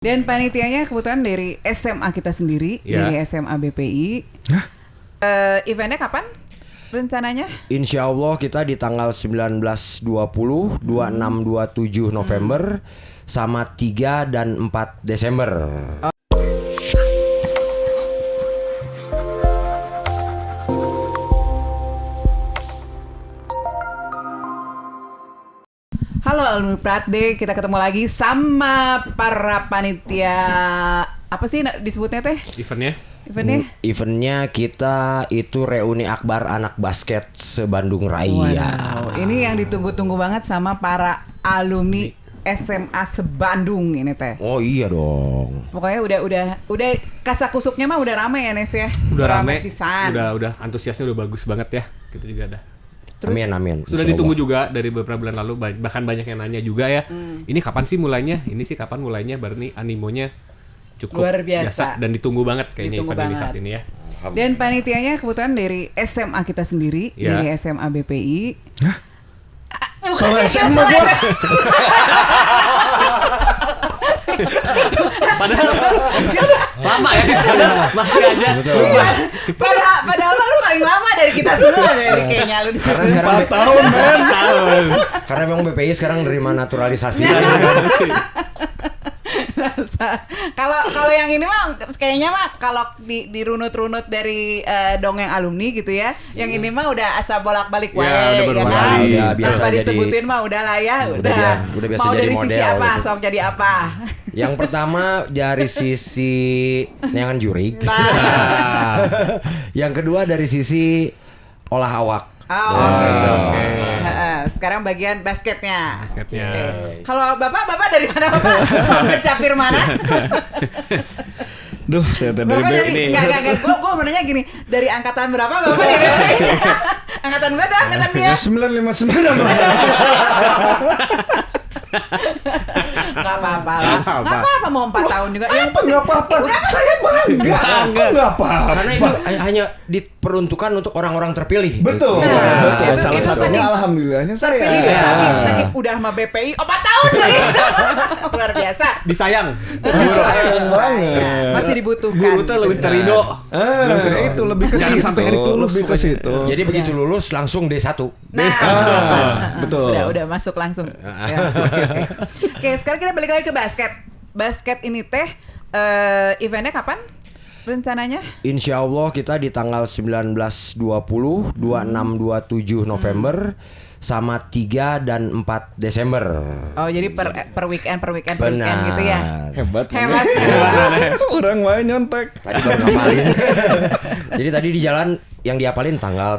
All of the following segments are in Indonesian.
Dan panitianya kebetulan dari SMA kita sendiri, dari SMA BPI. Eventnya kapan rencananya? Insya Allah kita di tanggal 19, 20, 26, 27 November sama 3 dan 4 Desember. Halo alumni Pratde, kita ketemu lagi sama para panitia. Apa sih disebutnya teh? Eventnya kita itu reuni akbar anak basket se-Bandung Raya. Wow, ini yang ditunggu-tunggu banget sama para alumni SMA se-Bandung ini teh. Oh iya dong. Pokoknya udah kasakusuknya mah udah rame ya Nes ya. Udah rame, pisan. udah antusiasnya udah bagus banget ya. Kita juga ada. Terus, amin. Sudah ditunggu juga dari beberapa bulan lalu, bahkan banyak yang nanya juga ya. Ini kapan sih mulainya? Ini sih kapan mulainya? Berarti animonya cukup luar biasa dan ditunggu banget kayaknya ditunggu event ini banget. saat ini ya. Dan panitianya kebetulan dari SMA kita sendiri, dari SMA BPI. Soal SMA gua. Padahal lama ya di sana, masih aja. Padahal lu paling lama dari kita semua dari kayaknya lu di Karena sana. sekarang 4 tahun men. Karena memang BPI sekarang nerima naturalisasi. Kalau yang ini mah kayaknya mah kalau di runut-runut dari dongeng alumni gitu ya. Yang ini mah udah asa bolak-balik wae udah ya berbalik. kan. Udah biasa Tanpa jadi- disebutin mah udah lah ya, Udah biasa mau jadi dari sisi model apa, gitu. sok jadi apa. Yang pertama dari sisi neangan jurig. Yang kedua dari sisi olah awak. Oke. Sekarang bagian basketnya. Basketnya. Oke. Kalau bapak dari mana bapak? Pencapir mana? Duh, saya tadi Bapak dari BPI. enggak. Gue mau nanya gini, dari angkatan berapa bapak dari BPI? Angkatan gue tuh angkatan dia. 959 Bang. Enggak apa-apa lah. Enggak apa-apa mau 4 tahun juga. Yang Enggak apa-apa. Saya bangga. Enggak apa-apa. Karena itu hanya diperuntukkan untuk orang-orang terpilih. Betul. Nah, Betul. itu- Salah itu satunya saking- alhamdulillahnya terpilih saya. saking udah sama BPI 4 tahun lagi. Luar biasa. Disayang. Sayang banget. Masih dibutuhkan. Guru tuh lebih terido. Itu lebih ke Jangan situ. sampai Erik lulus Lebih ke pokoknya. situ. Jadi begitu lulus langsung D1. Betul. Udah masuk langsung. Ya, oke, sekarang kita balik lagi ke basket. Basket ini teh eventnya kapan rencananya? Insya Allah kita di tanggal 19, 20, 26, 27 November sama 3 dan 4 Desember. Oh, jadi per weekend Benar. gitu ya. Hebat. Hebat. Orang main nyontek. Tadi baru ngapalin. Jadi tadi di jalan yang diapalin tanggal.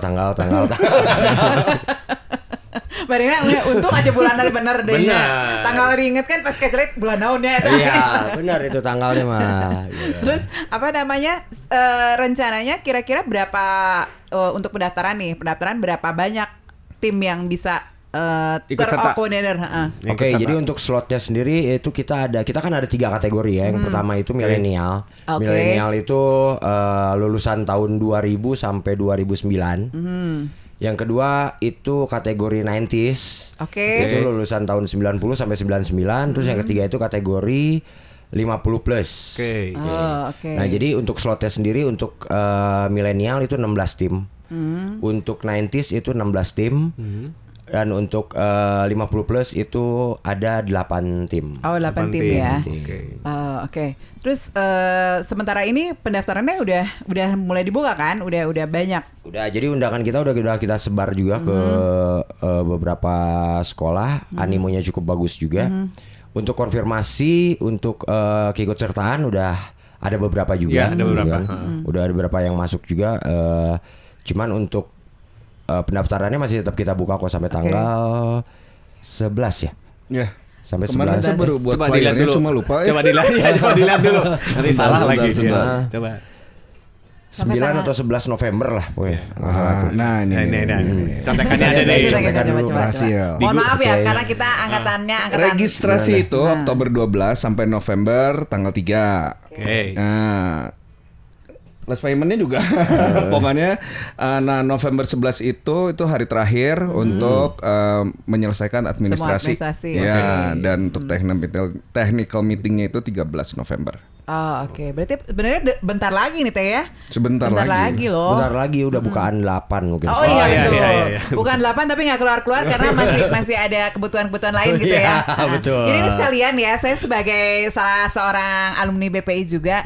Barangnya untung aja bulan bener deh. Benar. Tanggal diinget kan pas kecelek bulan naonnya. Iya, benar itu tanggalnya mah. Iya. Terus apa namanya rencananya kira-kira berapa untuk pendaftaran nih? Pendaftaran berapa banyak tim yang bisa Ikut serta. terakomodir? Oke, jadi untuk slotnya sendiri itu kita kan ada 3 kategori ya. Yang pertama itu milenial. Oke. Milenial itu lulusan tahun 2000 sampai 2009. Yang kedua itu kategori 90s. Oke. Itu lulusan tahun 90 sampai 99. Terus yang ketiga itu kategori 50 plus. Oke. Oh, oke. Nah, jadi untuk slotnya sendiri untuk milenial itu 16 tim. Untuk 90s itu 16 tim. Dan untuk 50 plus itu ada 8 tim. Oh, 8 tim ya. Oke. Oke. Terus sementara ini pendaftarannya udah mulai dibuka kan? Udah banyak. Udah, jadi undangan kita udah kita sebar juga ke beberapa sekolah. Animonya cukup bagus juga. Untuk konfirmasi untuk keikutsertaan udah ada beberapa juga. Iya, ada beberapa. Udah ada beberapa yang masuk juga. Cuman untuk pendaftarannya masih tetap kita buka kok sampai tanggal 11 ya. Ya. Sampai Kemarin 11. saya baru buat Coba dilihat flyernya dulu. cuma lupa. Coba dilihat dulu. Nanti salah lagi. sebentar. Ya. Coba. 9 atau 11 November lah pokoknya. Nah, ini. Contekannya ada Nih, deh. contekan dulu. Berhasil. Mohon maaf ya Oke. karena kita angkatan Registrasi itu Oktober 12 sampai November tanggal 3. Oke. Nah, last paymentnya juga. Pokoknya November 11 itu hari terakhir untuk menyelesaikan administrasi. Ya, dan untuk technical meetingnya itu 13 November. Oh, oke. Berarti sebenarnya bentar lagi nih Teh ya. Sebentar lagi loh. Bentar lagi udah bukaan 8 mungkin. Oh iya betul. Iya. Bukan 8 tapi nggak keluar-keluar karena masih ada kebutuhan-kebutuhan lain gitu ya. Betul. Jadi ini sekalian ya, saya sebagai salah seorang alumni BPI juga.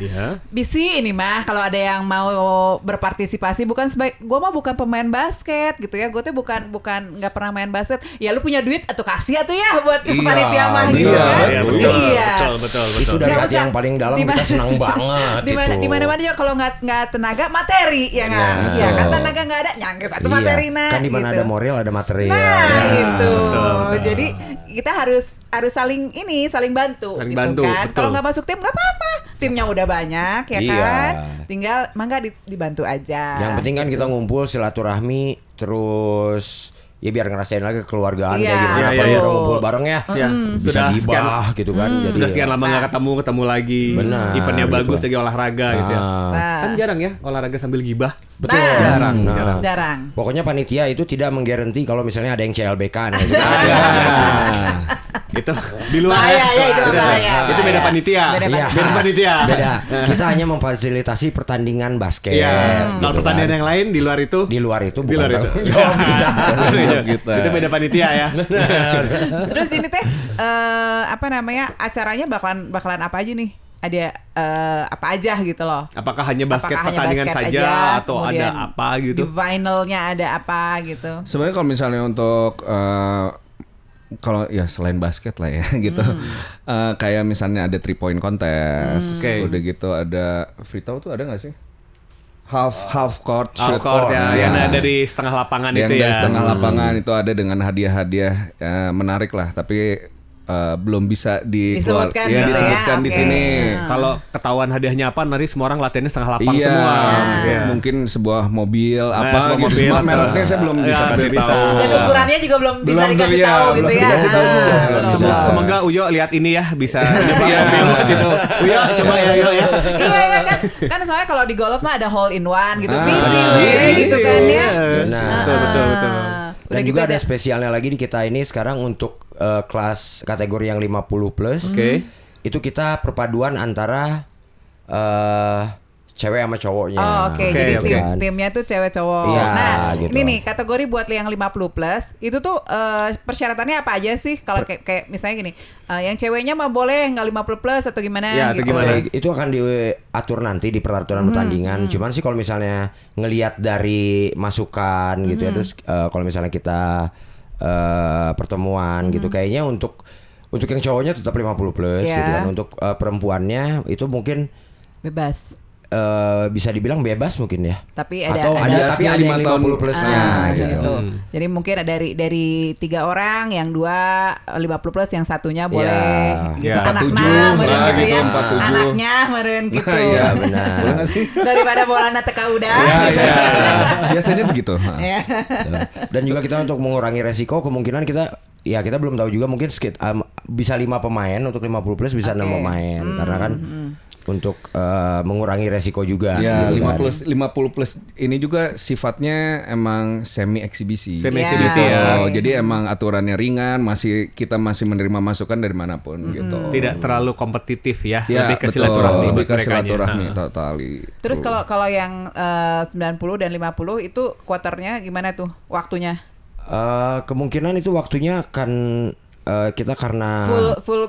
Bisi ini mah kalau ada yang mau berpartisipasi bukan gue mah bukan pemain basket gitu ya. Gue tuh bukan nggak pernah main basket. Ya lu punya duit atau kasih atuh ya buat panitia mah gitu kan. Iya. Betul. Itu dari hati yang paling dalam kita senang banget di mana-mana juga kalau nggak tenaga materi ya nggak. Iya kan tenaga nggak ada nyangkes satu materi kan di mana gitu. ada moral ada material. Nah itu. Betul. Jadi kita harus saling bantu Saling gitu bantu, kan. betul. Kalau nggak masuk tim nggak apa-apa. Timnya udah banyak ya Iya. kan. Tinggal mangga dibantu aja. Yang penting kan kita ngumpul silaturahmi terus ya biar ngerasain lagi kekeluargaan Iya, kayak gimana iya, apalagi iya. udah ngumpul bareng ya. Iya. Bisa Sudah gibah gitu kan. Jadi Sudah sekian lama nggak ketemu lagi. Benar, Eventnya gitu. bagus lagi olahraga gitu ya. Nah. Kan jarang ya olahraga sambil gibah. betul. Nah. Jarang. Pokoknya panitia itu tidak menggaranti kalau misalnya ada yang CLBK nah, gitu. Itu di luar. Bahaya, ya, itu bahaya. Itu beda panitia. Beda Iya. Beda panitia. Beda. Kita hanya memfasilitasi pertandingan basket. Iya. Kalau gitu pertandingan kan. yang lain di luar itu. Di luar itu Di bukan luar itu. tanggung jawab kita. Itu beda panitia ya. Terus ini Teh apa namanya acaranya bakalan apa aja nih? Ada apa aja gitu loh. Apakah hanya basket Apakah hanya pertandingan basket saja aja, atau kemudian ada apa Di gitu? finalnya ada apa gitu. Sebenarnya kalau misalnya untuk kalau ya selain basket lah ya gitu, kayak misalnya ada 3-point contest, Oke. udah gitu ada free throw tuh ada nggak sih? Half court, Half shoot court ya, ya. yang dari setengah lapangan Yang itu dari ya. setengah lapangan itu ada dengan hadiah-hadiah menarik lah, tapi belum bisa Disebutkan ya, gitu ya, disebutkan di oke. sini. Kalau ketahuan hadiahnya apa, nanti semua orang latihannya setengah lapang Iya, semua. Iya. mungkin sebuah mobil apa sebuah gitu. mobil. Cuma mereknya saya belum Ya, bisa belum kasih bisa. tahu. Dan ukurannya juga belum bisa Belum, dikasih iya, tahu gitu belum ya. dikasih tahu. Semoga Uyo lihat ini ya bisa nyoba mobil gitu. Uyo coba ya Uyo ya. Iya kan soalnya kalau di golf mah ada hole in one gitu. Ah, Bisi iya, gitu bisi. kan ya. Nah, Betul. Dan Udah juga gitu ada spesialnya lagi di kita ini sekarang untuk kelas kategori yang 50 plus. Oke. Itu kita perpaduan antara cewek sama cowoknya. Oh, oke. Oke, Jadi oke. timnya tuh cewek cowok. Iya, Nah, gitu. ini nih kategori buat yang 50 plus itu tuh persyaratannya apa aja sih? Kalau kayak misalnya gini, yang ceweknya mah boleh nggak 50 plus atau gimana Ya, atau gitu. gimana? Oke, itu akan diatur nanti di peraturan pertandingan. Cuman sih kalau misalnya ngelihat dari masukan gitu ya, terus kalau misalnya kita pertemuan gitu, kayaknya untuk yang cowoknya tetap 50 plus, Ya. gitu kan. Untuk perempuannya itu mungkin Bebas. bisa dibilang bebas mungkin ya. Tapi Atau ada tapi ada yang 50 plusnya gitu. Jadi mungkin dari 3 orang, yang 2 50 plus, yang satunya boleh Iya. gitu. Iya. Anaknya 47, meren nah, gitu gitu, ya. 47. Anaknya meren gitu. Iya benar. Daripada bolana teka udah. Ya, biasanya begitu. Ya. Dan juga kita untuk mengurangi resiko kemungkinan kita belum tahu juga mungkin bisa 5 pemain untuk 50 plus bisa 6 pemain karena kan untuk mengurangi resiko juga. Ya, gitu kan. 50 plus ini juga sifatnya emang semi eksibisi. Semi eksibisi ya. Oh, jadi emang aturannya ringan, kita masih menerima masukan dari manapun gitu. Tidak terlalu kompetitif ya, Ya, lebih ke betul. silaturahmi Lebih buat ke merekanya. silaturahmi Nah. totali. Terus kalau yang 90 dan 50 itu kuarternya gimana tuh waktunya? Kemungkinan itu waktunya akan kita karena Full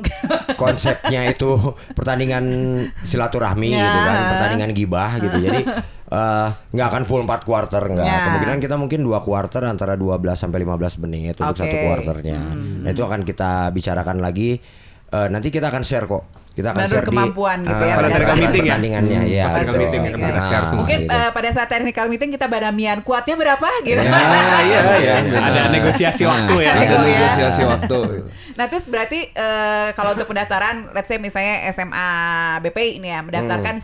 konsepnya itu pertandingan silaturahmi Ya. gitu kan, pertandingan gibah gitu. Jadi nggak akan full 4 quarter nggak. Ya. Kemungkinan kita mungkin 2 quarter antara 12 sampai 15 menit untuk Oke. satu quarternya. Nah, itu akan kita bicarakan lagi. Nanti kita akan share kok. Kita akan Menurut share kemampuan gitu ya, pada pada saat meeting ya? pertandingannya ya. Pas technical betul. meeting akan kita share semua. Mungkin gitu. pada saat technical meeting kita badamian kuatnya berapa gitu. Iya. Ada negosiasi waktu ya. Ada Ada ya. negosiasi waktu. Nah terus berarti kalau untuk pendaftaran, let's say misalnya SMA BPI ini ya mendaftarkan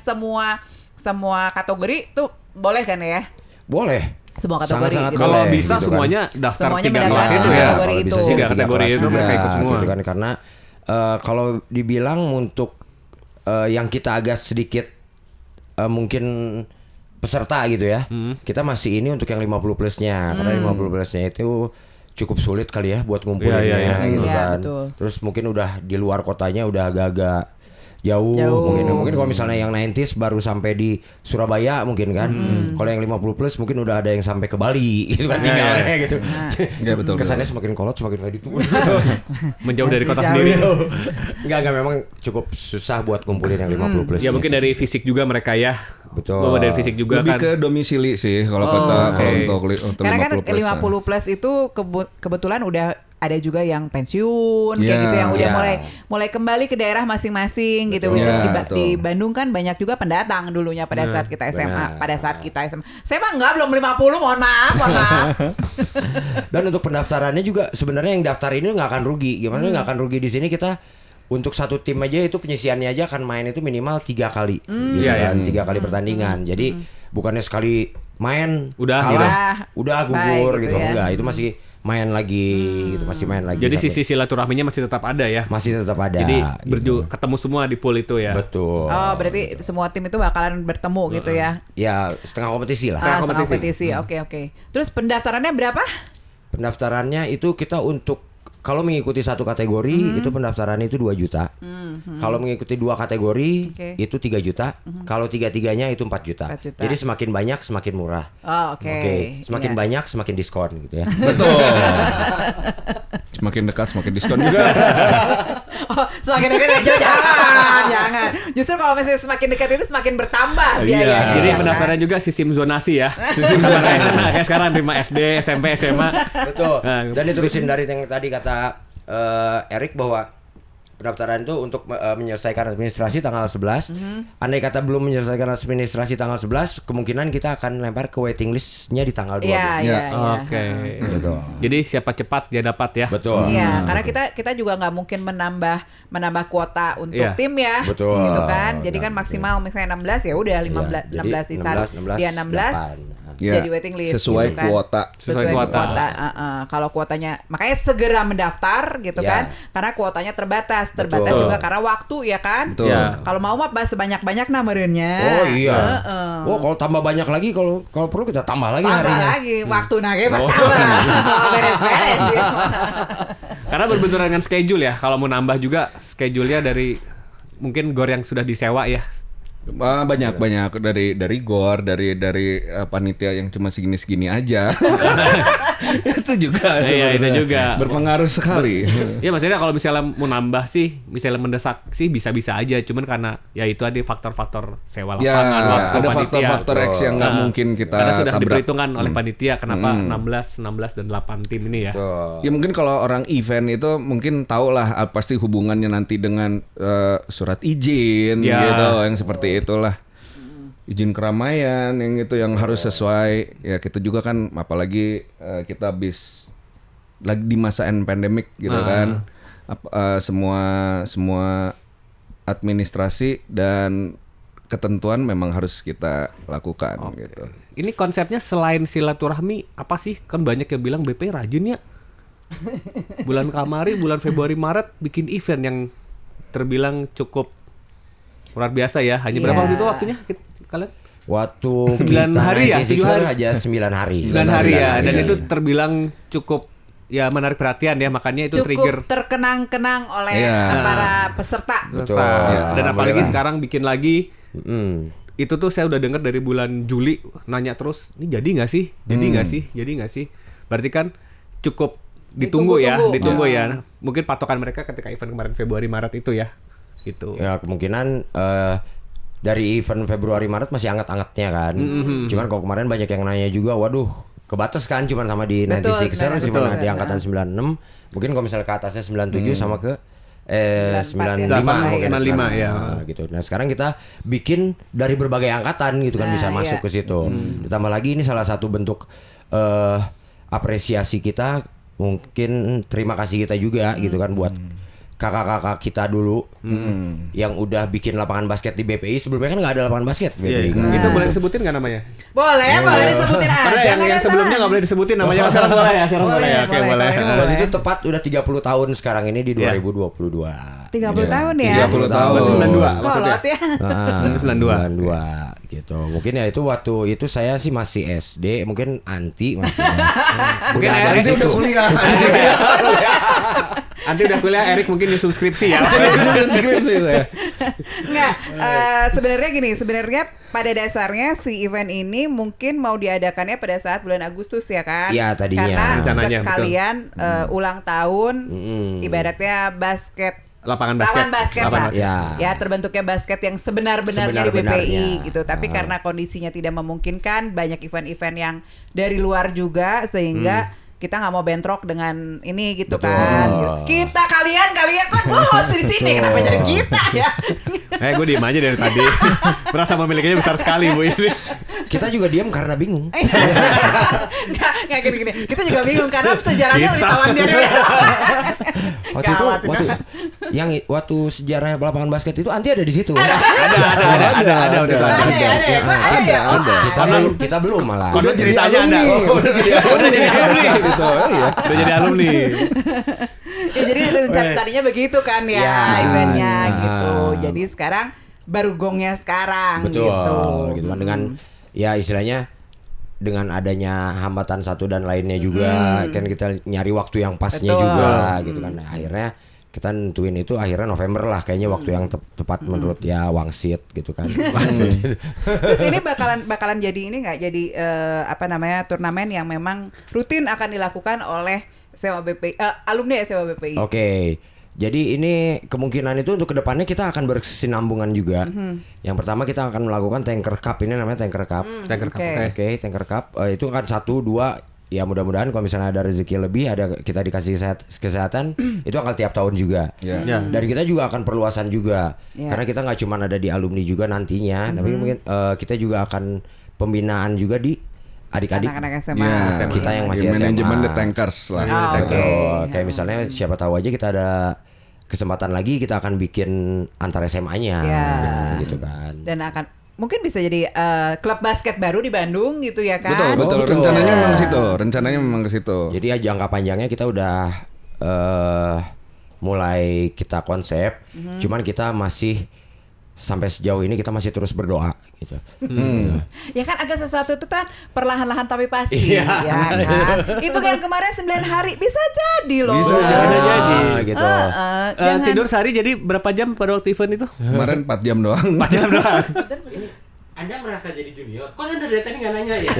semua kategori tuh boleh kan ya? Boleh. Semua kategori. Sangat-sangat gitu. Kalau boleh, bisa gitu kan. semuanya daftar Semuanya 3 kelas mendaftar itu ya. kategori Kalau itu. bisa sih 3 kategori itu juga, mereka ikut semua. gitu kan, karena kalau dibilang untuk yang kita agak sedikit mungkin peserta gitu ya. Kita masih ini untuk yang 50 plusnya. Karena 50 plusnya itu cukup sulit kali ya buat ngumpulinnya gitu kan. Betul. Terus mungkin udah di luar kotanya udah agak-agak jauh. Mungkin kalau misalnya yang 90s baru sampai di Surabaya mungkin kan. Kalau yang 50 plus mungkin udah ada yang sampai ke Bali gitu kan tinggalnya gitu. Ya, betul. Kesannya semakin kolot semakin kayak gitu. Menjauh dari kota sendiri. Enggak memang cukup susah buat kumpulin yang 50 plus. Ya mungkin dari fisik juga mereka ya. Betul. Bahwa dari fisik juga lebih kan. ke domisili sih kalau kata untuk Karena 50 kan plus. 50 plus itu kebetulan udah ada juga yang pensiun kayak gitu yang udah mulai kembali ke daerah masing-masing gitu. Which is di Bandung kan banyak juga pendatang dulunya pada saat kita SMA. Pada saat kita SMA. Saya mah enggak belum 50, mohon maaf. Dan untuk pendaftarannya juga sebenarnya yang daftar ini nggak akan rugi. Gimana nggak akan rugi di sini kita untuk satu tim aja itu penyisiannya aja akan main itu minimal 3 kali. Gitu kan, 3 kali pertandingan. Jadi bukannya sekali main kalah udah gugur gitu. Enggak, itu masih main lagi gitu, masih main lagi. Jadi sisi silaturahminya masih tetap ada ya. Masih tetap ada. Jadi ketemu semua di pool itu ya. Betul. Oh, berarti semua tim itu bakalan bertemu gitu ya. Ya, setengah kompetisi lah. Setengah kompetisi. Oke. Terus pendaftarannya berapa? Pendaftarannya itu kita untuk kalau mengikuti satu kategori itu pendaftarannya itu 2 juta. Kalau mengikuti 2 kategori itu 3 juta. Kalau 3-3-nya itu 4 juta. Jadi semakin banyak semakin murah. Oh, oke. Semakin banyak semakin diskon gitu ya. Betul. Semakin dekat semakin diskon juga. Oh, semakin dekat aja jangan. Justru kalau misalnya semakin dekat itu semakin bertambah biayanya. Jadi pendaftaran juga sistem zonasi ya. Sistem zonasi kayak sekarang terima SD, SMP, SMA. Betul. Dan diterusin dari yang tadi kata Erik bahwa pendaftaran itu untuk menyelesaikan administrasi tanggal 11. Andai kata belum menyelesaikan administrasi tanggal 11, kemungkinan kita akan lempar ke waiting list-nya di tanggal 12. Oke. Gitu. Jadi siapa cepat dia dapat ya. Betul. Iya, karena kita juga nggak mungkin menambah kuota untuk tim ya. Betul. Gitu kan. Jadi kan maksimal misalnya 16 ya udah 16 di saat dia 16. Jadi waiting list sesuai gitu kan. kuota. Sesuai kuota. Kalau kuotanya makanya segera mendaftar gitu kan. Karena kuotanya terbatas juga karena waktu ya kan. Kalau mau mah sebanyak-banyak meureunnya. Oh iya. Kalau tambah banyak lagi kalau perlu kita tambah lagi harinya. Waktu nage bertambah. Beres-beres gitu. Karena berbenturan dengan schedule ya. Kalau mau nambah juga schedule-nya dari mungkin gor yang sudah disewa ya. Banyak dari GOR dari panitia yang cuma segini aja. Itu juga itu juga berpengaruh sekali. Ya maksudnya kalau misalnya mau nambah sih, misalnya mendesak sih bisa-bisa aja, cuman karena ya itu ada faktor-faktor sewa lapangan, waktu ada panitia. faktor-faktor X yang nggak mungkin kita karena sudah tabrak. diperhitungkan oleh panitia kenapa 16 dan 8 tim ini ya. Ya mungkin kalau orang event itu mungkin tahu lah pasti hubungannya nanti dengan surat izin gitu yang seperti itulah, izin keramaian yang itu yang harus sesuai ya. Kita juga kan apalagi kita habis lagi di masa pandemik gitu kan, semua administrasi dan ketentuan memang harus kita lakukan gitu. Ini konsepnya selain silaturahmi apa sih? Kan banyak yang bilang BP rajin ya. Bulan Februari Maret bikin event yang terbilang cukup luar biasa ya. Hanya berapa waktu itu waktunya kalian? Waktu 9 hari ya? 7 hari aja 9 hari. 9 hari ya. Dan itu terbilang cukup ya menarik perhatian ya. Makanya itu cukup trigger terkenang-kenang oleh para peserta. Betul. Dan apalagi sekarang bikin lagi. Itu tuh saya udah dengar dari bulan Juli nanya terus, ini jadi nggak sih? Jadi nggak sih? Berarti kan cukup ditunggu ya. Mungkin patokan mereka ketika event kemarin Februari Maret itu ya. Gitu. Ya kemungkinan dari event Februari Maret masih anget-angetnya kan. Cuman kalau kemarin banyak yang nanya juga, waduh kebatas kan cuman sama di 96ers, cuman di angkatan 96. Mungkin kalau misalnya ke atasnya 97 sama ke 95 ya. Gitu. Nah sekarang kita bikin dari berbagai angkatan gitu kan, bisa masuk ke situ. Ditambah lagi ini salah satu bentuk apresiasi kita, mungkin terima kasih kita juga gitu kan buat kakak-kakak kita dulu yang udah bikin lapangan basket di BPI. Sebelumnya kan nggak ada lapangan basket BPI. Itu boleh disebutin nggak namanya? Boleh disebutin aja. Karena yang sebelumnya nggak boleh disebutin namanya. Sekarang boleh ya. Oke, boleh. Dan itu tepat udah 30 tahun sekarang ini di 2022. 30 tahun ya? 30 tahun. 92. Kolot ya. 92. gitu. Mungkin ya itu waktu itu saya sih masih SD, mungkin Anti masih. Mungkin Erik udah kuliah. Anti udah kuliah, Erik mungkin di subskripsi ya. Subskripsi saya. Enggak, sebenarnya gini, sebenarnya pada dasarnya si event ini mungkin mau diadakannya pada saat bulan Agustus ya kan? Iya tadinya. Karena rencananya, sekalian ulang tahun, ibaratnya lapangan basket lah. Ya terbentuknya basket yang sebenar-benarnya di BPI gitu. Tapi karena kondisinya tidak memungkinkan, banyak event-event yang dari luar juga sehingga kita nggak mau bentrok dengan ini gitu. Betul. Kan. Kita kalian kan host di sini, kenapa jadi kita ya? Gue diem aja dari tadi. Merasa memilikinya besar sekali Bu ini. Kita juga diam karena bingung. Nggak gini. Kita juga bingung karena sejarahnya lebih tawan dari. Waktu sejarah lapangan basket itu Anti ada di situ. Ada. Kita belum malah. Konon ceritanya ada. Udah jadi alumni. Ya jadi tadinya begitu kan ya eventnya gitu. Jadi sekarang baru gongnya sekarang. Betul, gitu kan dengan ya istilahnya dengan adanya hambatan satu dan lainnya juga kan kita nyari waktu yang pasnya juga gitu kan. Nah, akhirnya kita nentuin itu akhirnya November lah kayaknya waktu yang tepat menurut ya Wangsit gitu kan. Terus ini bakalan jadi ini nggak jadi turnamen yang memang rutin akan dilakukan oleh SMA BPI, alumni SMA BPI. Oke. Jadi ini kemungkinan itu untuk kedepannya kita akan berkesinambungan juga. Yang pertama kita akan melakukan Tanker Cup, ini namanya Tanker Cup. Tanker Cup. Oke, Tanker Cup itu kan 1, 2 ya mudah-mudahan kalau misalnya ada rezeki lebih kita dikasih kesehatan itu akan tiap tahun juga. Dan kita juga akan perluasan juga. Karena kita nggak cuma ada di alumni juga nantinya, tapi mungkin kita juga akan pembinaan juga di adik-adik anak-anak SMA. Kita yang masih SMA. Manajemen The Tankers lah. Kayak misalnya siapa tahu aja kita ada kesempatan lagi kita akan bikin antar SMA-nya gitu kan. Dan akan mungkin bisa jadi klub basket baru di Bandung gitu ya kan. Betul. Rencananya memang ke situ. Jadi ya jangka panjangnya kita udah mulai kita konsep. Cuman kita masih sampai sejauh ini kita masih terus berdoa gitu. Ya kan agak sesuatu itu kan perlahan-lahan tapi pasti ya kan. Itu kan kemarin 9 hari bisa jadi loh. Bisa jadi gitu. Tidur sehari jadi berapa jam pada waktu event itu? Kemarin 4 jam doang. 4 jam doang. Anda merasa jadi junior? Kok Anda dari tadi nggak nanya ya?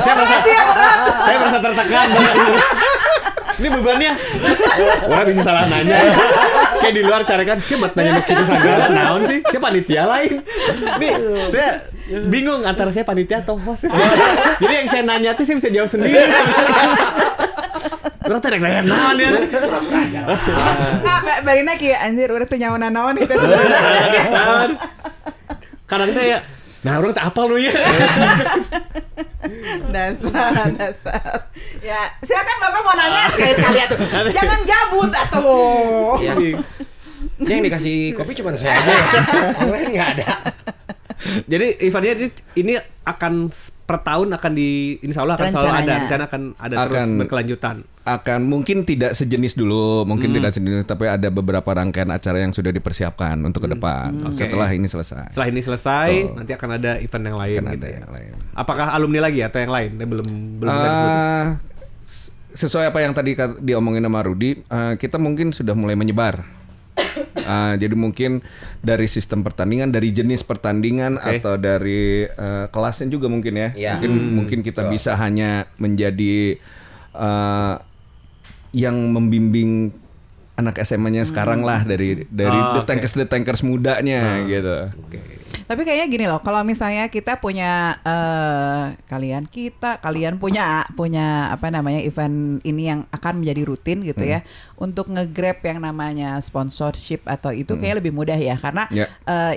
Saya merasa tertekan. Ini bebannya. Orang bisa salah nanya. Kayak di luar cari kan siapa nanya kita segala naon sih? Siapa panitia lain? Nih saya bingung antara saya panitia atau host. Jadi yang saya nanya tuh saya bisa jawab sendiri. Orang tadi nanya naon ya. Barina kayak anjir udah tuh nyawa naon itu. Kadang saya orang tak apal lu ya. Dasar. Ya, silakan Bapak mau nanya sekali-sekali atuh. Jangan gabut atuh. Ya. Ini yang dikasih kopi cuma saya aja. Yang lain enggak ada. Jadi eventnya ini akan per tahun akan insya Allah akan selalu ada, rencana akan ada terus berkelanjutan. Akan mungkin tidak sejenis dulu, tidak sejenis, tapi ada beberapa rangkaian acara yang sudah dipersiapkan untuk ke depan. Setelah ini selesai. Setelah ini selesai, nanti akan ada event yang lain. Gitu ya. Apakah alumni lagi atau yang lain? Belum bisa disebut. Sesuai apa yang tadi diomongin sama Rudi, kita mungkin sudah mulai menyebar. Jadi mungkin dari sistem pertandingan, dari jenis pertandingan atau dari kelasnya juga mungkin ya. Mungkin kita bisa hanya menjadi yang membimbing anak SMA-nya sekarang lah dari The Tankers mudanya gitu. Tapi kayaknya gini loh, kalau misalnya kita punya kalian punya event ini yang akan menjadi rutin gitu ya, untuk nge-grab yang namanya sponsorship atau itu kayak lebih mudah ya, karena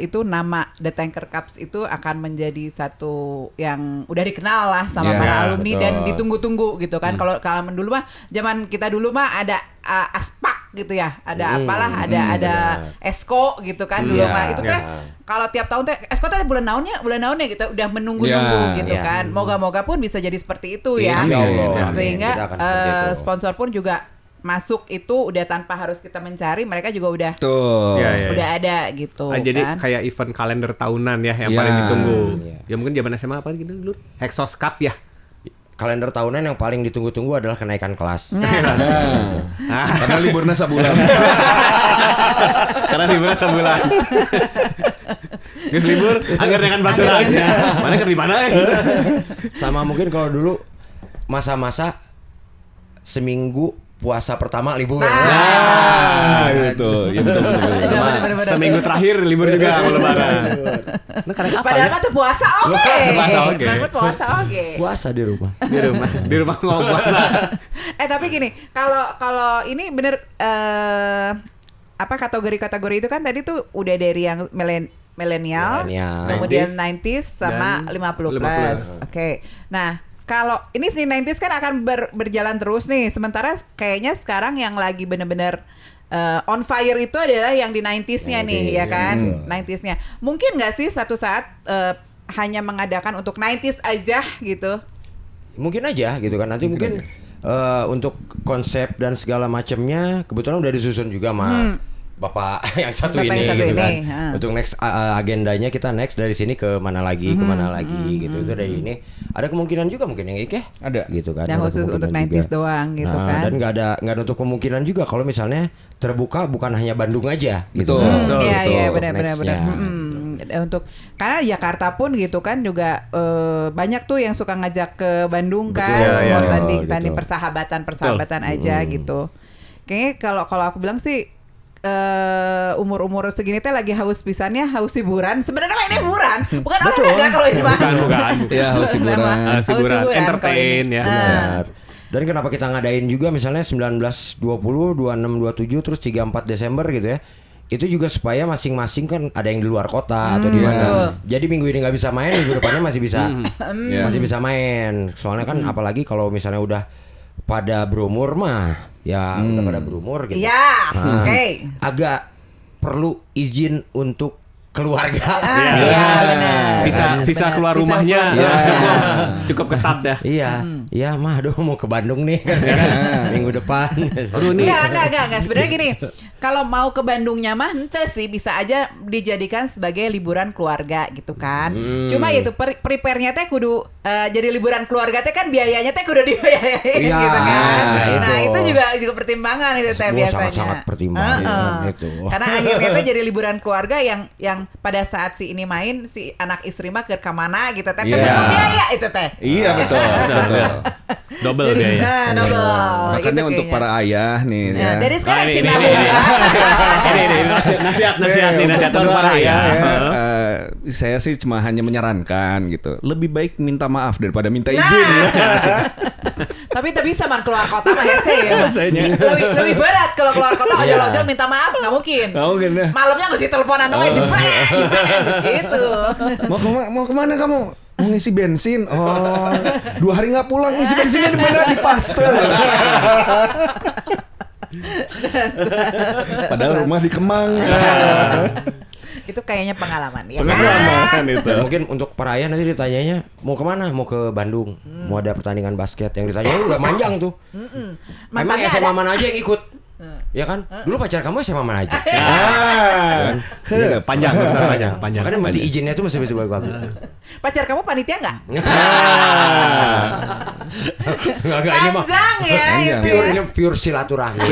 itu nama The Tanker Cups itu akan menjadi satu yang udah dikenal lah sama para alumni dan ditunggu-tunggu gitu kan. Kalau dulu mah zaman kita dulu mah ada Aspak gitu ya, ada apalah, ada Esko gitu kan dulu mah itu teh kalau tiap tahun teh Esko teh bulan naonnya gitu udah menunggu-nunggu gitu kan. Moga-moga pun bisa jadi seperti itu ya. Allah. Sehingga sponsor pun juga masuk itu udah tanpa harus kita mencari, mereka juga udah udah ada gitu. Jadi kan? kayak event kalender tahunan ya yang paling ditunggu. Ya mungkin zaman SMA apa gitu dulu? Hexos Cup ya. Kalender tahunan yang paling ditunggu-tunggu adalah kenaikan kelas. Karena liburnya sebulan. Karena liburnya sebulan. Geus libur, akhirnya kan baturan. Mana ke di mana? Sama mungkin kalau dulu masa-masa seminggu puasa pertama libur. Gitu. Seminggu terakhir libur juga lebaran. Nah, padahal mah puasa oke. Puasa oke. Puasa di rumah. Di rumah ngomong puasa. Tapi gini, kalau ini bener apa kategori itu kan tadi tuh udah dari yang milenial, kemudian 90s sama 50 plus. Oke. Nah, kalau ini sih 90s kan akan berjalan terus nih. Sementara kayaknya sekarang yang lagi bener-bener on fire itu adalah yang di 90s-nya nih, ya kan? 90s-nya. Mungkin nggak sih satu saat hanya mengadakan untuk 90s aja gitu? Mungkin aja gitu kan. Nanti mungkin untuk konsep dan segala macamnya kebetulan udah disusun juga sama Bapak yang satu ini gitu kan. Untuk next agendanya kita next dari sini ke mana lagi, gitu. Itu dari ini. Ada kemungkinan juga mungkin yang Ike ada gitu kan. Yang khusus untuk 90s doang gitu kan. Dan nggak ada untuk kemungkinan juga kalau misalnya terbuka bukan hanya Bandung aja gitu. Iya benar. Untuk karena Jakarta pun gitu kan juga banyak tuh yang suka ngajak ke Bandung kan, mau tanding persahabatan aja gitu. Kayaknya kalau aku bilang sih umur-umur segini teh lagi haus pisannya, haus hiburan. Sebenarnya ini hiburan, bukan olahraga kalau ini mah. Bukan. Ya, haus hiburan. Entertain ya. Dan kenapa kita ngadain juga misalnya 19, 20, 26, 27 terus 34 Desember gitu ya. Itu juga supaya masing-masing kan ada yang di luar kota atau di mana. Jadi minggu ini nggak bisa main, minggu depannya masih bisa main. Soalnya kan apalagi kalau misalnya udah pada berumur mah udah pada berumur gitu. Iya, agak perlu izin untuk keluarga. Benar. Visa keluar rumahnya cukup ketat ya. Iya mah aduh mau ke Bandung nih kan minggu depan. Enggak. Sebenarnya gini, kalau mau ke Bandungnya mah ente sih bisa aja dijadikan sebagai liburan keluarga gitu kan. Cuma itu prepare-nya teh kudu jadi liburan keluarga teh kan biayanya teh kudu dibayarin gitu kan. Nah, itu juga pertimbangan itu teh biasanya. Sangat pertimbangan itu. Karena akhirnya teh jadi liburan keluarga yang pada saat si ini main si anak istri mah ke mana gitu teh biaya itu teh. Iya betul. Double biaya. Double. Makanya untuk para ayah nih ya. Dari sekarang cinta muda. Ini nasihat untuk para ayah. Saya sih cuma hanya menyarankan gitu. Lebih baik minta maaf daripada minta izin. Tapi bisa man keluar kota mah hese ya. Lebih berat kalau keluar kota ojol-ojol minta maaf nggak mungkin. Malamnya nggak sih teleponan doang di mana gitu. Mau kemana kamu? Mau ngisi bensin. 2 hari nggak pulang, ngisi bensinnya di mana? Di Paste. Padahal rumah di Kemang. Itu kayaknya pengalaman ya. Itu. Mungkin untuk para ayah nanti ditanyanya mau kemana? Mau ke Bandung. Mau ada pertandingan basket. Yang ditanya udah manjang tuh. Emang SMA mana aja yang ikut? Ya kan? Dulu pacar kamu SMA mana aja? Panjang. Karena masih izinnya tuh masih bagus. Pacar kamu panitia nggak? Panjang ya. Pure silaturahmi.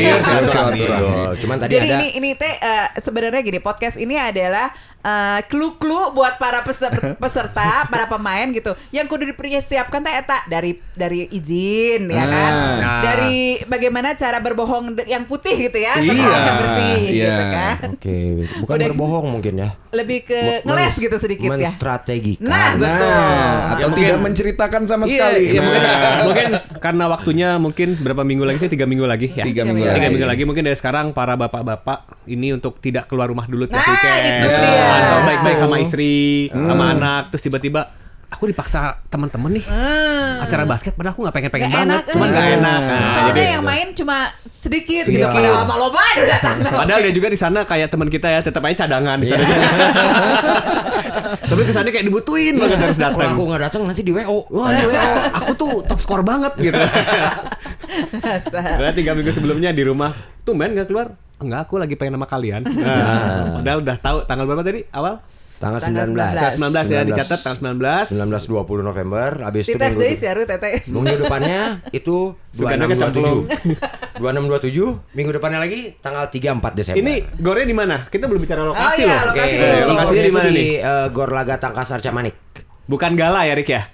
Cuman tadi jadi ada. ini teh sebenarnya gini, podcast ini adalah clue-clue buat para peserta, para pemain gitu. Yang kudu dipersiapkan teh eta dari izin ya kan. Dari bagaimana cara berbohong yang putih gitu ya, berbohong yang bersih gitu kan. Oke, bukan berbohong mungkin ya. Lebih ke ngeles gitu sedikit ya. Menstrategikan. Nah, betul. Atau tidak menceritakan sama sekali. Mungkin karena waktunya mungkin berapa minggu lagi sih? 3 minggu lagi ya. 3 minggu lagi. Mungkin dari sekarang para bapak-bapak ini untuk tidak keluar rumah dulu tiap weekend. Itu dia. Atau baik-baik sama istri, sama anak, terus tiba-tiba aku dipaksa teman-teman nih acara basket, padahal aku nggak pengen banget, cuman nggak enak. Soalnya yang main cuma sedikit gitu, padahal sama loba udah datang. Padahal dia juga di sana kayak teman kita ya, tetap aja cadangan di sana. Tapi kesannya kayak dibutuhin banget harus Kalau datang. aku nggak datang nanti di WO. Wah, aku tuh top skor banget gitu. Karena 3 minggu sebelumnya di rumah, tumben nggak keluar? Enggak, aku lagi pengen sama kalian. Padahal udah tahu tanggal berapa tadi awal? Tanggal 19. 19 ya, dicatat tanggal 19. 19-20 November. Habis itu Dites deh si Aru Tete. minggu depannya itu 26-27. 26-27. Minggu depannya lagi tanggal 3-4 Desember. Ini gornya di mana? Kita belum bicara lokasi iya, loh. lokasi Oke, dulu. Lokasinya di mana di nih? Gor Laga Tangkas Arca Manik. Bukan Gala ya, Rik ya?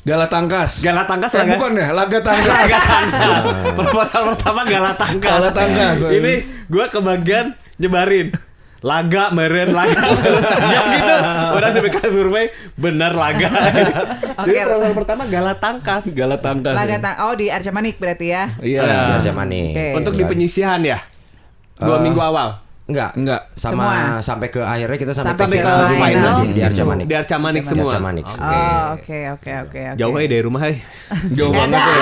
Gala Tangkas. Gala Tangkas Laga. Bukan ya, Laga Tangkas. Laga Tangkas. Proposal pertama Gala Tangkas. Gala Tangkas. Ini gua kebagian nyebarin. Laga meren. Ya gitu. Orang DPK survei benar laga. Jadi proposal pertama Gala Tangkas. Gala Tangkas. Oh di Arca Manik berarti ya. Iya. Di Arca Manik. Oke. Untuk di penyisihan ya. 2 minggu awal. Enggak. Semua. Sampai ke akhirnya kita Sampai sampai ke final final. di Arca Manik. Di Arca Manik semua. Arca Manik. Oh, oke. Jauh aja dari rumah aja. Jauh banget ya.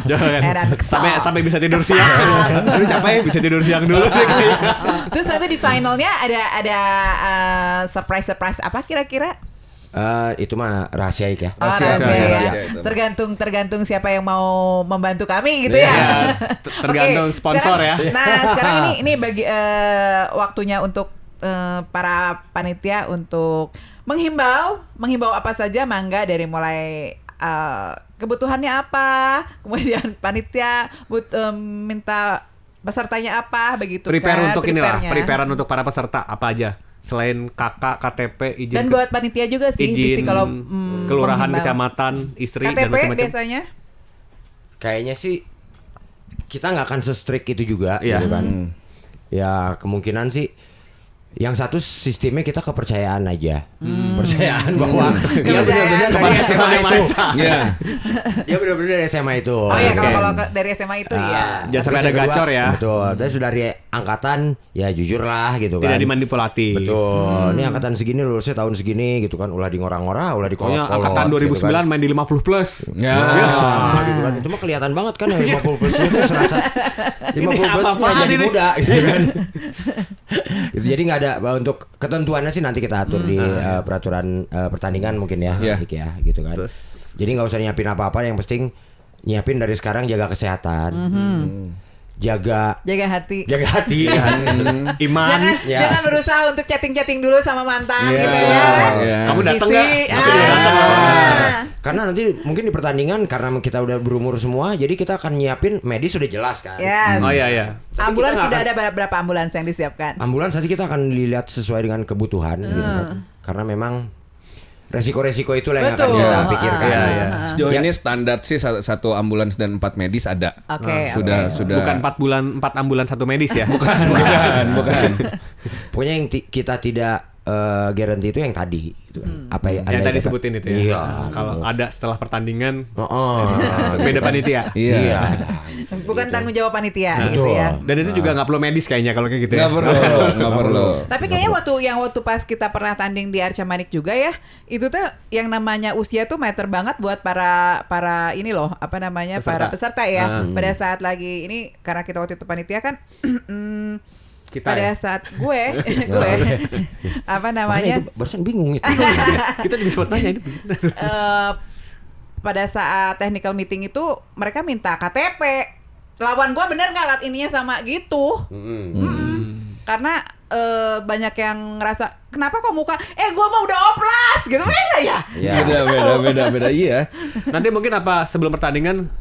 Jauh kan. Edan, kesal. Sampai bisa tidur siang. Lu capek bisa tidur siang dulu. Terus nanti di finalnya ada surprise apa kira-kira? Itu mah rahasia ya. Oh, Rahasia rahasia ya. itu. Tergantung siapa yang mau membantu kami gitu ya. Iya, tergantung Oke, sponsor sekarang- ya. Nah, sekarang ini bagi waktunya untuk para panitia untuk menghimbau apa saja, mangga, dari mulai kebutuhannya apa, kemudian panitia minta pesertanya apa begitu. Prepare untuk inilah, prepare-nya. preparean untuk para peserta apa aja? Selain KK, KTP, izin Dan buat panitia juga sih, izin bisa kalau kelurahan, menghimbau. kecamatan, istri dan KTP macam-macam. biasanya. Kayaknya sih kita nggak akan se-strict itu juga, Iya. gitu kan. Ya kemungkinan sih. Yang satu sistemnya kita kepercayaan aja, percayaan bahwa dia benar-benar dari SMA itu, Iya. dia benar-benar dari SMA itu. Oh iya, Oke. kalau dari SMA itu ya. Jangan sampai Terus ada yang kedua, gacor ya. Betul. Dan sudah dari angkatan ya jujur lah gitu kan. Tidak dimanipulasi. Betul. Ini angkatan segini lulusnya tahun segini gitu kan. Ulah di ngorang-ngorang, ulah di Pokoknya kolot-kolot. angkatan 2009 gitu kan. main di 50 plus. Ya. Gitu kan. Itu mah kelihatan banget kan yang 50 plus itu serasa 50 Ini plus apa-apaan jadi ini? muda gitu kan. Itu jadi nggak ada untuk ketentuannya sih nanti kita atur di peraturan pertandingan mungkin ya, Iya. Dik, ya gitu kan. Terus- Jadi nggak usah nyiapin apa-apa, yang penting nyiapin dari sekarang jaga kesehatan, jaga Hati. Iman. Ya. Jangan berusaha untuk chatting dulu sama mantan Iya, gitu ya. iya. Kamu datang Isi, nggak? Aku juga datang. Karena nanti mungkin di pertandingan karena kita udah berumur semua, jadi kita akan nyiapin medis sudah jelas kan. Yes. Oh iya iya. Ambulans kita sudah nggak ada berapa ambulans yang disiapkan? Ambulans nanti kita akan dilihat sesuai dengan kebutuhan gitu kan. Karena memang resiko-resiko itu yang akan Betul. kita pikirkan. Iya, iya. Sejauh Ya. ini standar sih satu ambulans dan 4 medis ada. Oke, Sudah. Bukan 4 bulan 4 ambulan 1 medis ya. Bukan. Pokoknya yang kita tidak guarantee itu yang tadi gitu kan. Apa Yang andai tadi kata- sebutin itu ya. Iya. Kalau ada setelah pertandingan Beda beda panitia. Iya. Bukan tanggung jawab panitia Betul. gitu ya. Dan itu juga nggak perlu medis kayaknya kalau kayak gitu ya. Nggak perlu. Tapi kayaknya waktu pas kita pernah tanding di Arca Manik juga ya, itu tuh yang namanya usia tuh matter banget buat para ini loh, apa namanya, para peserta ya. Pada saat lagi ini, karena kita waktu itu panitia kan Kita pada ya? saat gue apa Makanya namanya, itu barusan bingung itu. Kita juga sempat nanya ini bener. pada saat technical meeting itu mereka minta KTP. Lawan gue bener nggak ininya sama gitu. Karena banyak yang ngerasa kenapa kok muka gue mah udah oplas gitu, beda ya. Beda iya. Nanti mungkin apa sebelum pertandingan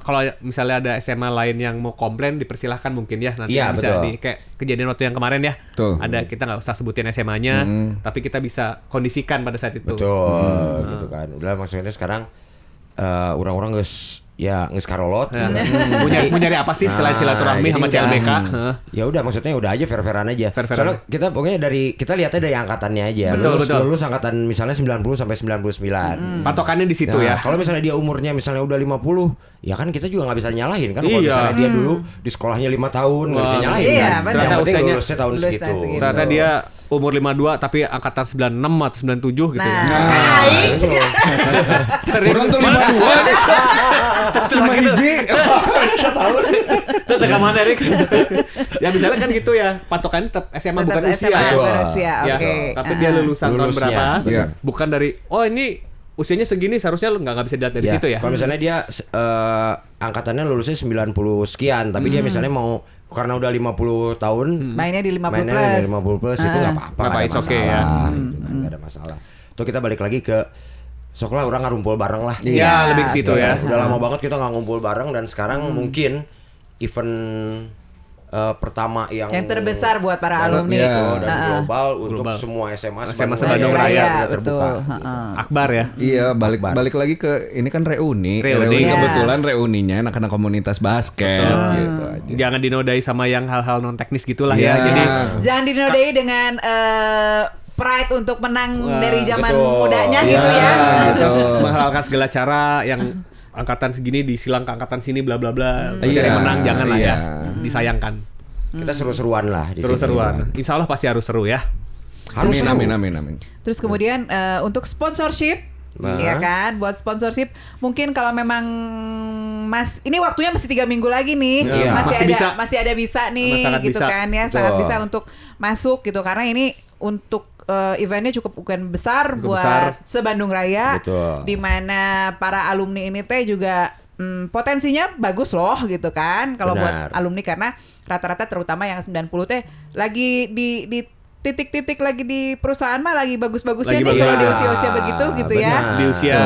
kalau misalnya ada SMA lain yang mau komplain dipersilahkan mungkin ya nanti Iya, bisa betul. di kayak kejadian waktu yang kemarin ya. Betul. Ada kita nggak usah sebutin SMA-nya, tapi kita bisa kondisikan pada saat itu. Betul, gitu kan. Udah maksudnya sekarang orang-orang geus karolot. Ya. Mau nyari apa sih selain silaturahmi jadi sama udah. CLBK? Ya udah maksudnya udah aja fair-fairan aja. Fair-fairan. Soalnya kita pokoknya kita lihatnya dari angkatannya aja. Betul, betul. Lulus angkatan misalnya 90 sampai 99. Patokannya di situ Nah, ya. kalau misalnya dia umurnya misalnya udah 50, ya kan kita juga nggak bisa nyalahin kan. Kalau Iya. misalnya dia dulu di sekolahnya 5 tahun nggak bisa nyalahin Iya, kan. benar. Yang penting Usianya- lulusnya tahun lulusnya segitu. segitu. Ternyata dia umur 52 tapi angkatan 96 atau 97 gitu. Nah, Itu loh. Dari Orang tuh 52. 5 hiji. Setahun. Itu tengah mana Erik? Ya misalnya kan gitu ya, patokannya tetap SMA bukan usia. Bukan usia, oke. Tapi dia lulusan tahun berapa? Iya. Bukan dari ini usianya segini, seharusnya lu nggak bisa dilihat dari situ ya. Kalau misalnya dia angkatannya lulusnya 90 sekian, tapi dia misalnya mau karena udah 50 tahun mainnya di 50 plus itu nggak apa-apa, nggak ada masalah, ya. Nggak ada masalah. Tuh kita balik lagi ke sok lah orang ngumpul bareng lah. Iya, lebih ke situ ya. Udah lama banget kita nggak ngumpul bareng dan sekarang mungkin event pertama yang terbesar buat para alumni dan global untuk semua SMA Bandung Raya terbuka. Akbar ya. Iya, balik lagi ke ini kan reuni. Kebetulan reuninya anak-anak komunitas basket gitu aja. Jangan dinodai sama yang hal-hal non teknis gitulah ya. Jadi jangan dinodai dengan pride untuk menang dari zaman mudanya gitu ya. Gitu. Menghalalkan segala cara yang angkatan segini disilang ke angkatan sini bla bla bla. Cari menang jangan lah ya. Disayangkan. Kita seru-seruan lah di seru-seruan. Insya Allah pasti harus seru ya. Amin. Terus kemudian untuk sponsorship ya kan, buat sponsorship mungkin kalau memang ini waktunya masih 3 minggu lagi nih, masih ada bisa nih gitu bisa. Kan ya, sangat bisa untuk masuk gitu karena ini untuk eventnya cukup bukan besar buat se-Bandung Raya, di mana para alumni ini teh juga potensinya bagus loh gitu kan kalau buat alumni karena rata-rata terutama yang 90 teh lagi di titik-titik lagi di perusahaan mah lagi bagus-bagusnya nih kalau di usia-usia begitu gitu ya. Di usia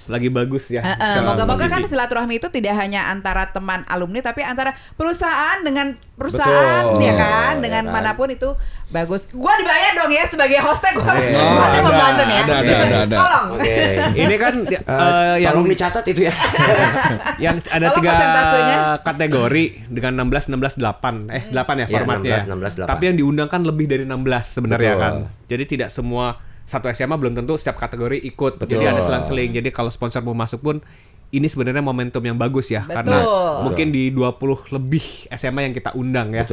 lagi bagus ya. Moga-moga kan silaturahmi itu tidak hanya antara teman alumni tapi antara perusahaan dengan perusahaan ya kan, dengan manapun itu bagus. Gua dibayar dong ya sebagai hostnya, gua membantu nih ya. Ada. Tolong. Ini kan yang tolong dicatat itu ya. Yang ada 3 kategori dengan 16 8 ya formatnya. 16 8. Tapi yang diundang kan lebih dari 16 sebenarnya kan. Jadi tidak semua satu SMA belum tentu setiap kategori ikut. Jadi ada selang-seling. Jadi kalau sponsor mau masuk pun ini sebenarnya momentum yang bagus ya. Karena mungkin di 20 lebih SMA yang kita undang ya.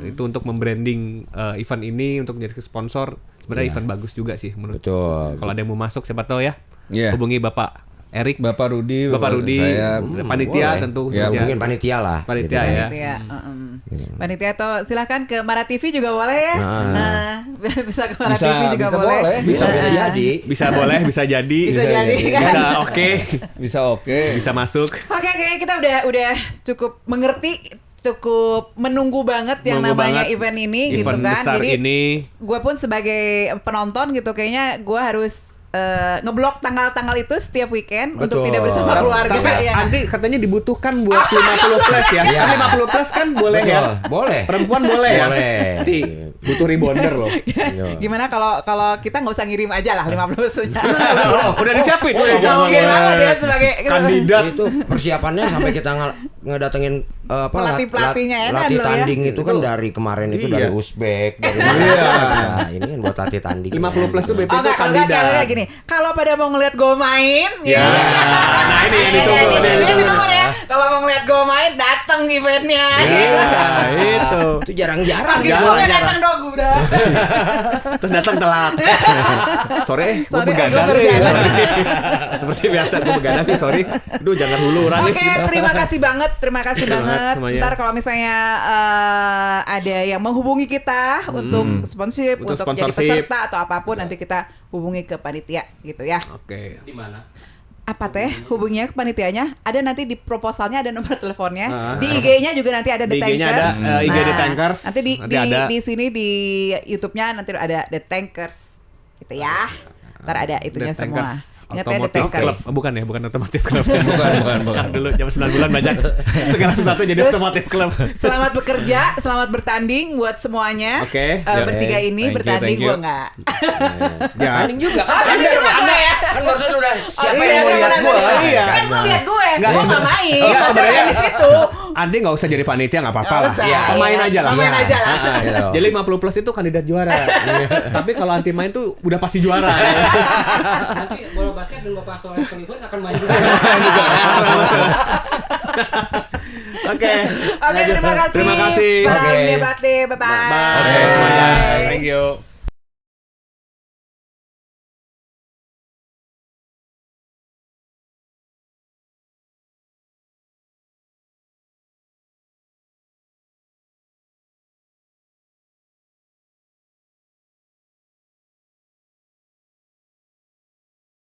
Itu untuk membranding event ini untuk menjadi sponsor. Sebenarnya event bagus juga sih menurut. Kalau ada yang mau masuk siapa tahu ya. Hubungi Bapak Erik, Bapak Rudi, saya panitia tentu ya, mungkin panitia lah. Panitia gitu. ya. Panitia atau silakan ke Mara TV juga boleh ya. Bisa ke Mara TV juga boleh. Bisa jadi. Bisa boleh, bisa jadi. Bisa oke. Bisa masuk. Oke, kita udah cukup mengerti, cukup menunggu banget yang namanya event ini gitu kan. Jadi gue pun sebagai penonton gitu kayaknya gue harus ngeblok tanggal-tanggal itu setiap weekend untuk tidak bersama keluarga. Nanti katanya dibutuhkan buat 50 plus ya. Kan 50 plus kan boleh ya. Boleh. Perempuan boleh ya. Nanti butuh rebonder loh. Gimana kalau kita nggak usah ngirim aja lah 50 plusnya. Udah disiapin. Mungkin banget ya sebagai kandidat. Itu persiapannya sampai kita ngedatengin pelatih-pelatihnya latih tanding itu kan dari kemarin itu dari Uzbek dari nah, ini kan buat latih tanding 50 plus tuh BP itu kandidat. Kalau kayak gini, kalau pada mau ngeliat gue main nah ini ditunggu ya. Kalau mau ngeliat gue main datang eventnya itu jarang-jarang datang dong gue terus datang telat sorry gue begadang seperti biasa gue begadang nih sorry jangan hulu orang. Oke, terima kasih banget ntar kalau misalnya ada yang menghubungi kita untuk sponsorship untuk jadi peserta atau apapun nanti kita hubungi ke panitia gitu ya. Oke. Di mana? Apa teh hubunginya ke panitianya? Ada nanti di proposalnya ada nomor teleponnya. Di IG-nya juga nanti ada The Tankers. IG The Tankers. Nanti di sini di YouTube-nya nanti ada The Tankers. Gitu ya. Ntar ada itunya semua. Ingat ya The Tankers. Bukan otomotif club. Bukan. Kan dulu jam 9 bulan banyak segala sesuatu jadi otomotif club. Selamat bekerja, selamat bertanding buat semuanya. Oke. Bertiga ini bertanding gue enggak. Tanding juga kan. Tanding juga gue ya. Kan barusan udah siapa yang mau lihat gue. Kan gue lihat gue. Gue enggak main. Sebenarnya di situ. Andi enggak usah jadi panitia enggak apa-apa lah. Pemain aja lah. Jadi 50 plus itu kandidat juara. Tapi kalau anti main tuh udah pasti juara. Nanti bola basket dan Bapak Soleh Solihun akan main juga. Oke, terima kasih. Terima kasih. Para alumni Bate, bye-bye. Bye semuanya. Thank you.